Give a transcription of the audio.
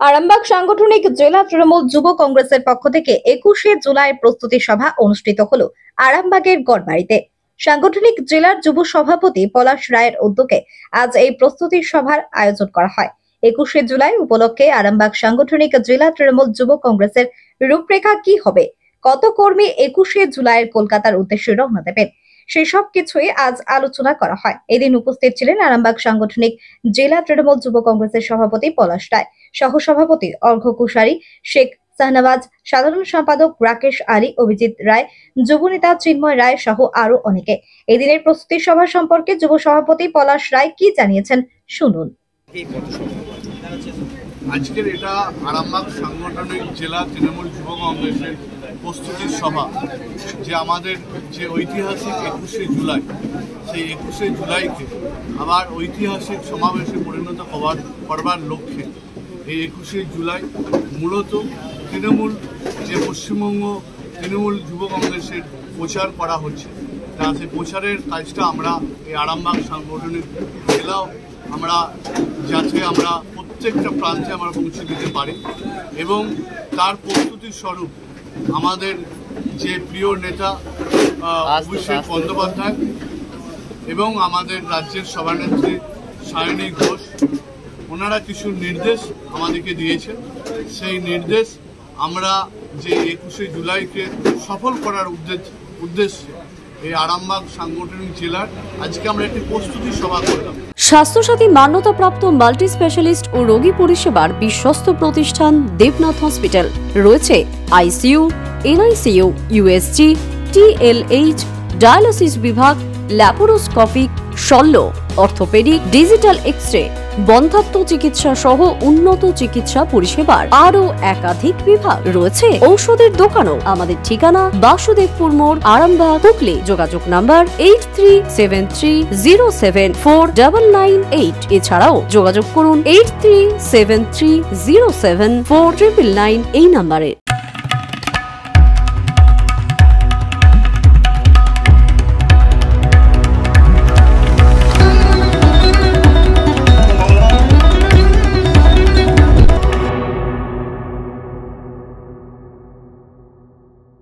আরামবাগ সাংগঠনিক জেলা তৃণমূল যুব কংগ্রেসের পক্ষ থেকে 21শে জুলাই প্রস্তুতি সভা অনুষ্ঠিত হলো আরামবাগের গড়বাড়িতে। সাংগঠনিক জেলার যুব সভাপতি পলাশ রায়ের উদ্যোগে আজ এই প্রস্তুতি সভার আয়োজন করা হয়। 21শে জুলাই উপলক্ষে আরামবাগ সাংগঠনিক জেলা তৃণমূল যুব কংগ্রেসের রূপরেখা কি হবে, কত কর্মী 21শে জুলাইয়ের কলকাতার উদ্দেশ্যে রওনা দেবেন, সেসব কিছুই আজ আলোচনা করা হয়। এদিন উপস্থিত ছিলেন আরামবাগ সাংগঠনিক জেলা তৃণমূল যুব কংগ্রেসের সভাপতি পলাশ রায়, সহসভাপতি অর্ঘ্য কুশারি, শেখ শাহনওয়াজ, সাধারণ সম্পাদক রাকেশ আলী, অভিজিৎ রায়, যুব নেতা চিন্ময় রায় সহ আরো অনেকে। এদিনের প্রস্তুতি সভা সম্পর্কে যুব সভাপতি পলাশ রায় কি জানিয়েছেন শুনুন। আজকের এটা আরামবাগ সাংগঠনিক জেলা তৃণমূল যুব কংগ্রেসের প্রস্তুতির সভা, যে আমাদের যে ঐতিহাসিক 21শে জুলাই, সেই 21শে জুলাইকে আবার ঐতিহাসিক সমাবেশে পরিণত করবার লক্ষ্যে এই 21শে জুলাই মূলত তৃণমূল যে পশ্চিমবঙ্গ তৃণমূল যুব কংগ্রেসের প্রচার করা হচ্ছে, সেই প্রচারের কাজটা আমরা এই আরামবাগ সাংগঠনিক জেলাও আমরা যাতে আমরা প্রত্যেকটা প্রান্তে আমরা পৌঁছে দিতে পারি, এবং তার প্রস্তুতির স্বরূপ আমাদের যে প্রিয় নেতা অভিষেক বন্দ্যোপাধ্যায় এবং আমাদের রাজ্যের সভানেত্রী সায়নী ঘোষ, ওনারা কিছু নির্দেশ আমাদেরকে দিয়েছে। সেই নির্দেশ আমরা যে 21শে জুলাইকে সফল করার উদ্দেশ্যে এই আরামবাগ সাংগঠনিক জেলার আজকে আমরা একটি প্রস্তুতি সভা করলাম। স্বাস্থ্যসাথী মান্যতাপ্রাপ্ত মাল্টি স্পেশালিস্ট ও রোগী পরিষেবার বিশ্বস্ত প্রতিষ্ঠান দেবনাথ হসপিটাল। রয়েছে ICU, NICU, USG, TLH, dialysis বিভাগ, ল্যাপারোস্কোপিক, শল্য, অর্থোপেডিক, ডিজিটাল এক্স-রে, বন্ধ্যাত্ব চিকিৎসা সহ উন্নত চিকিৎসা পরিষেবার আরও একাধিক বিভাগ রয়েছে। ঔষধের দোকানও। আমাদের ঠিকানা বাসুদেবপুর মোড়, আরামবাগ, হুগলি। যোগাযোগ নাম্বার 8373074998। এছাড়াও যোগাযোগ করুন 8373074999 এই নাম্বারে।